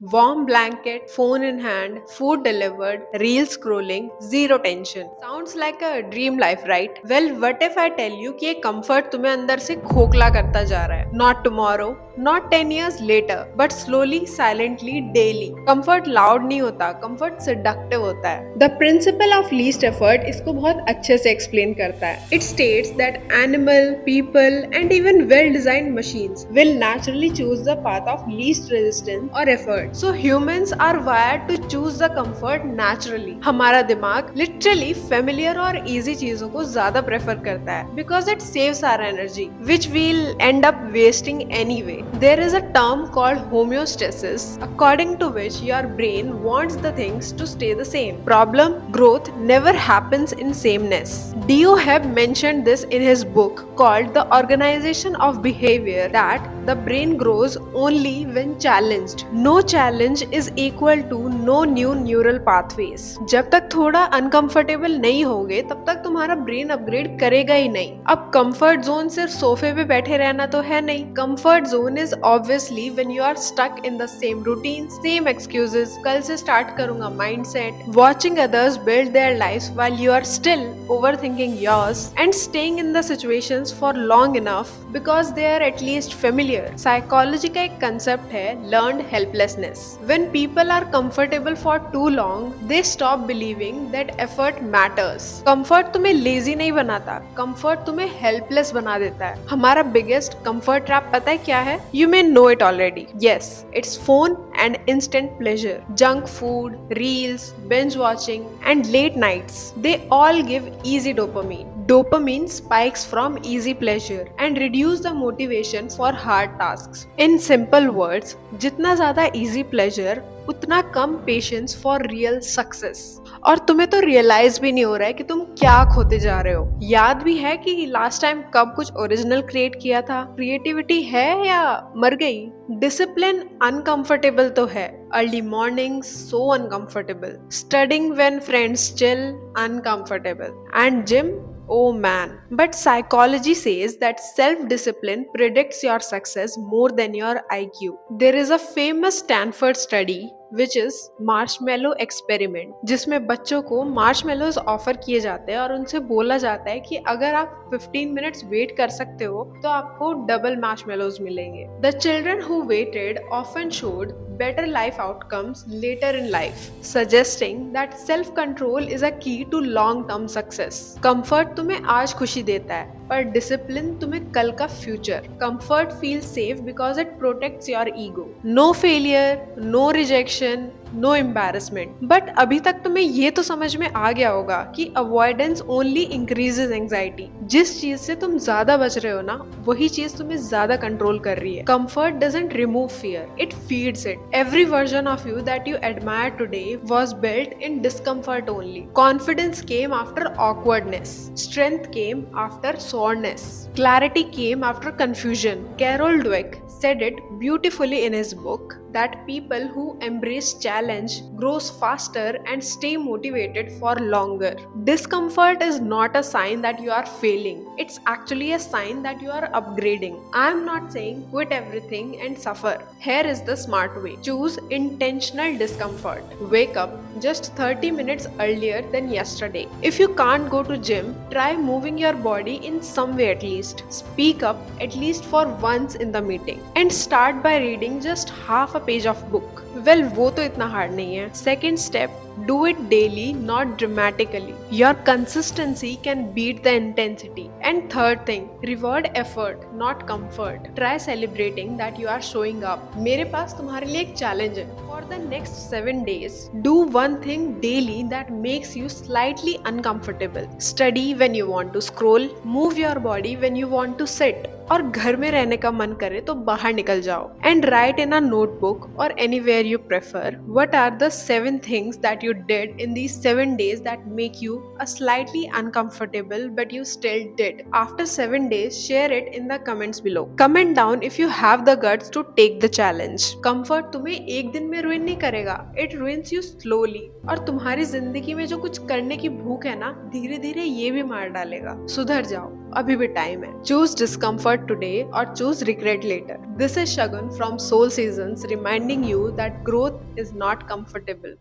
Warm blanket, phone in hand, food delivered, reel scrolling, zero tension. Sounds like a dream life, right? Well, what if I tell you कि ये comfort तुम्हें अंदर से खोखला करता जा रहा है? Not tomorrow, not 10 years later, but slowly, silently, daily. Comfort loud नहीं होता, comfort seductive होता है. The principle of least effort इसको बहुत अच्छे से explain करता है. It states that animal, people, and even well-designed machines will naturally choose the path of least resistance or effort. So humans are wired to choose the comfort naturally. हमारा दिमाग literally familiar और easy चीजों को ज्यादा prefer करता है because it saves our energy, which we'll end up wasting anyway. There is a term called homeostasis, according to which your brain wants the things to stay the same. Problem: growth never happens in sameness. Dio Heb mentioned this in his book called The Organization of Behavior, that the brain grows only when challenged. No challenge is equal to no new neural pathways. जब तक थोड़ा uncomfortable नहीं होगे तब तक तुम्हारा brain upgrade करेगा ही नहीं. अब कंफर्ट जोन सिर्फ सोफे पे बैठे रहना तो है नहीं. Comfort zone is obviously when you are stuck in the same routine, same excuses, कल से स्टार्ट करूंगा mindset, watching others build their lives while you are still overthinking yours, and staying in the situations for long enough because they are at least familiar. Psychology का एक concept है learned helplessness. When people are comfortable for too long, they stop believing that effort matters. Comfort तुम्हें lazy नहीं बनाता, comfort तुम्हें helpless बना देता है. हमारा biggest comfort trap पता है क्या है? You may know it already. Yes, it's phone and instant pleasure. Junk food, reels, binge watching, and late nights. They all give easy dopamine. Dopamine spikes from easy pleasure and reduce the motivation for hard tasks. In simple words, जितना ज़्यादा easy pleasure उतना कम patience for real success. और तुम्हें तो realise भी नहीं हो रहा है कि तुम क्या खोते जा रहे हो. याद भी है कि लास्ट टाइम कब कुछ ओरिजिनल क्रिएट किया था? क्रिएटिविटी है या मर गई? डिसिप्लिन अनकंफर्टेबल तो है. Early morning so uncomfortable. Studying when friends chill uncomfortable. And gym, oh man. But psychology says that self-discipline predicts your success more than your IQ. There is a famous Stanford study which is marshmallow experiment, जिसमें बच्चों को marshmallows offer किए जाते हैं और उनसे बोला जाता है कि अगर आप 15 मिनट्स वेट कर सकते हो तो आपको डबल मार्शमेलोज मिलेंगे. The children who waited often showed better life outcomes later in life, suggesting that self-control is a key to long-term success. Comfort तुम्हें आज खुशी देता है पर डिसिप्लिन तुम्हें कल का future. Comfort feel safe because it protects your ego. No failure, no rejection, no embarrassment. But अभी तक तुम्हें ये तो समझ में आ गया होगा कि अवॉइडेंस ओनली इंक्रीजेस एंजाइटी. जिस चीज से तुम ज्यादा बच रहे हो ना, वही चीज तुम्हें ज्यादा कंट्रोल कर रही है. Comfort doesn't remove fear, it feeds it. Every version of you that you admire today was built in discomfort only. Confidence came after awkwardness. Strength came after soreness. Clarity came after confusion. Carol Dweck said it beautifully in his book that people who embrace challenge grows faster and stay motivated for longer. Discomfort is not a sign that you are failing. It's actually a sign that you are upgrading. I am not saying quit everything and suffer. Here is the smart way. Choose intentional discomfort. Wake up just 30 minutes earlier than yesterday. If you can't go to gym, try moving your body in some way at least. Speak up at least for once in the meeting. And start by reading just half a page of book. Well वो तो इतना hard नहीं है. Second step, do it daily, not dramatically. Your consistency can beat the intensity. And third thing, reward effort, not comfort. Try celebrating that you are showing up. मेरे पास तुम्हारे लिए एक challenge है. For the next 7 days, do one thing daily that makes you slightly uncomfortable. Study when you want to scroll. Move your body when you want to sit. और घर में रहने का मन करे तो बाहर निकल जाओ. And write in a notebook और anywhere you prefer what are the 7 things that you did in these 7 days that make you a slightly uncomfortable but you still did. After 7 days, share it in the comments below. Comment down if you have the guts to take the challenge. Comfort तुम्हें एक दिन में ruin नहीं करेगा. It ruins you slowly. और तुम्हारी जिंदगी में जो कुछ करने की भूख है ना, धीरे धीरे ये भी मार डालेगा. सुधर जाओ. अभी भी टाइम है। चूज डिस्कम्फर्ट टुडे और choose regret later. This is Shagun from Soul Seasons reminding you that growth is not comfortable.